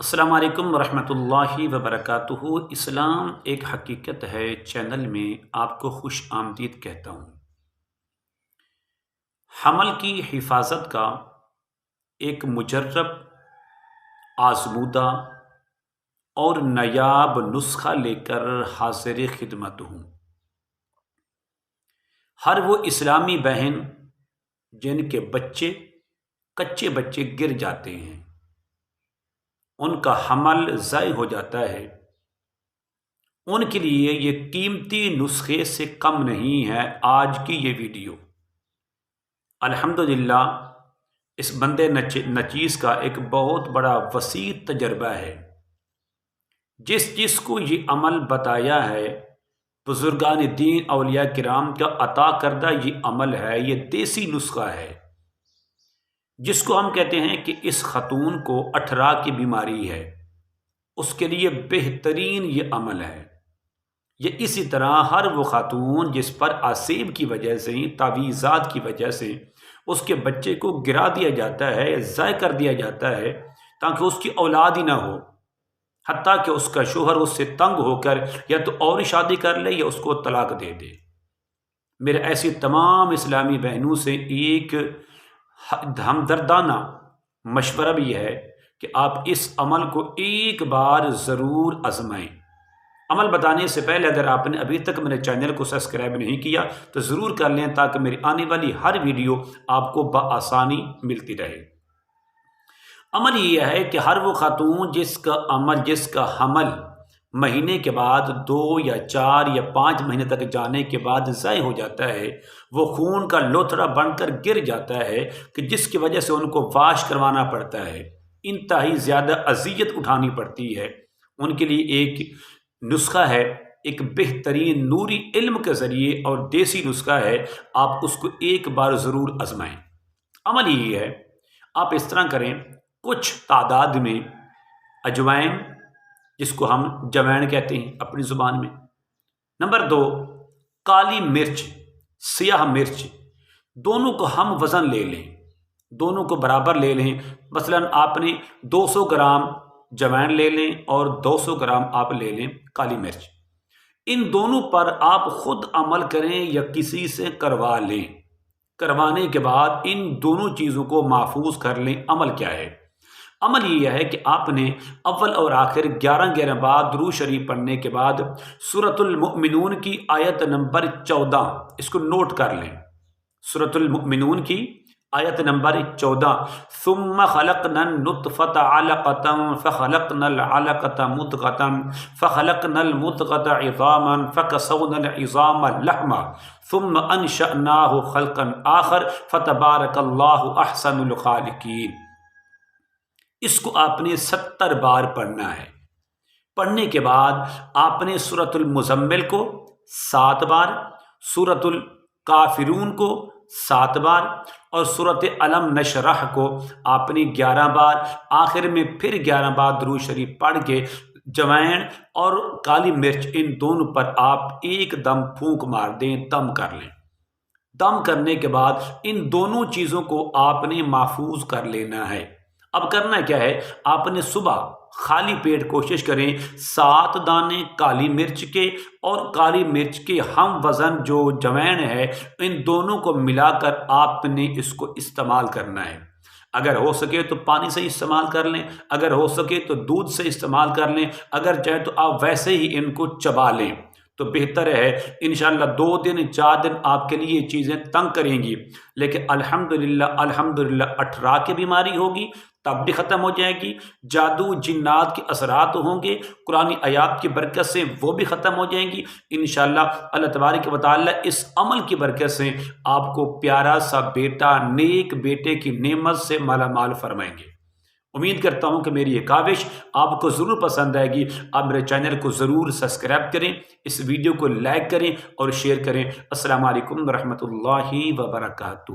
السلام علیکم ورحمۃ اللہ وبرکاتہ۔ اسلام ایک حقیقت ہے چینل میں آپ کو خوش آمدید کہتا ہوں۔ حمل کی حفاظت کا ایک مجرب، آزمودہ اور نایاب نسخہ لے کر حاضر خدمت ہوں۔ ہر وہ اسلامی بہن جن کے کچے بچے گر جاتے ہیں، ان کا حمل ضائع ہو جاتا ہے، ان کے لیے یہ قیمتی نسخے سے کم نہیں ہے آج کی یہ ویڈیو۔ الحمدللہ اس بندے نچیز کا ایک بہت بڑا وسیع تجربہ ہے۔ جس کو یہ عمل بتایا ہے، بزرگان دین اولیاء کرام کا عطا کردہ یہ عمل ہے، یہ دیسی نسخہ ہے، جس کو ہم کہتے ہیں کہ اس خاتون کو 18 کی بیماری ہے، اس کے لیے بہترین یہ عمل ہے۔ یہ اسی طرح ہر وہ خاتون جس پر آسیب کی وجہ سے، تعویذات کی وجہ سے اس کے بچے کو گرا دیا جاتا ہے، ضائع کر دیا جاتا ہے تاکہ اس کی اولاد ہی نہ ہو، حتیٰ کہ اس کا شوہر اس سے تنگ ہو کر یا تو اور شادی کر لے یا اس کو طلاق دے دے۔ میرے ایسی تمام اسلامی بہنوں سے ایک ہمدردانہ مشورہ بھی ہے کہ آپ اس عمل کو ایک بار ضرور آزمائیں۔ عمل بتانے سے پہلے اگر آپ نے ابھی تک میرے چینل کو سبسکرائب نہیں کیا تو ضرور کر لیں تاکہ میری آنے والی ہر ویڈیو آپ کو بآسانی ملتی رہے۔ عمل یہ ہے کہ ہر وہ خاتون جس کا حمل مہینے کے بعد 2 یا 4 یا 5 مہینے تک جانے کے بعد ضائع ہو جاتا ہے، وہ خون کا لوتھڑا بن کر گر جاتا ہے کہ جس کی وجہ سے ان کو واش کروانا پڑتا ہے، انتہائی زیادہ اذیت اٹھانی پڑتی ہے، ان کے لیے ایک نسخہ ہے، ایک بہترین نوری علم کے ذریعے اور دیسی نسخہ ہے، آپ اس کو ایک بار ضرور آزمائیں۔ عمل یہ ہے، آپ اس طرح کریں، کچھ تعداد میں اجوائن، جس کو ہم جوین کہتے ہیں اپنی زبان میں، نمبر 2 کالی مرچ، سیاہ مرچ، دونوں کو ہم وزن لے لیں، دونوں کو برابر لے لیں۔ مثلا آپ نے 200 گرام جوین لے لیں اور 200 گرام آپ لے لیں کالی مرچ۔ ان دونوں پر آپ خود عمل کریں یا کسی سے کروا لیں۔ کروانے کے بعد ان دونوں چیزوں کو محفوظ کر لیں۔ عمل کیا ہے؟ عمل یہ ہے کہ آپ نے اول اور آخر 11 بار درود شریف پڑھنے کے بعد سورۃ المؤمنون کی آیت نمبر 14، اس کو نوٹ کر لیں، سورۃ المؤمنون کی آیت نمبر 14، ثم خلقنا النطفة علقة فخلقنا العلقة مضغة فخلقنا المضغة عظاما فكسونا العظام لحما ثم انشأناه خلقا آخر فتبارك الله احسن الخالقين۔ اس کو آپ نے 70 بار پڑھنا ہے۔ پڑھنے کے بعد آپ نے سورۃ المزمل کو 7 بار، سورۃ الکافرون کو 7 بار اور سورۃ علم نشرح کو آپ نے 11 بار، آخر میں پھر 11 بار درود شریف پڑھ کے جوین اور کالی مرچ ان دونوں پر آپ ایک دم پھونک مار دیں، دم کر لیں۔ دم کرنے کے بعد ان دونوں چیزوں کو آپ نے محفوظ کر لینا ہے۔ اب کرنا کیا ہے؟ آپ نے صبح خالی پیٹ کوشش کریں 7 دانے کالی مرچ کے اور کالی مرچ کے ہم وزن جو جوین ہے، ان دونوں کو ملا کر آپ نے اس کو استعمال کرنا ہے۔ اگر ہو سکے تو پانی سے استعمال کر لیں، اگر ہو سکے تو دودھ سے استعمال کر لیں، اگر چاہے تو آپ ویسے ہی ان کو چبا لیں تو بہتر ہے۔ انشاءاللہ 2 دن 4 دن آپ کے لیے یہ چیزیں تنگ کریں گی، لیکن الحمدللہ 18 کی بیماری ہوگی تب بھی ختم ہو جائے گی، جادو جنات کے اثرات ہوں گے قرآن آیات کی برکت سے وہ بھی ختم ہو جائیں گی انشاءاللہ۔ اللہ تبارک و تعالی اس عمل کی برکت سے آپ کو پیارا سا بیٹا، نیک بیٹے کی نعمت سے مالا مال فرمائیں گے۔ امید کرتا ہوں کہ میری یہ کاوش آپ کو ضرور پسند آئے گی۔ آپ میرے چینل کو ضرور سبسکرائب کریں، اس ویڈیو کو لائک کریں اور شیئر کریں۔ السلام علیکم ورحمۃ اللہ وبرکاتہ۔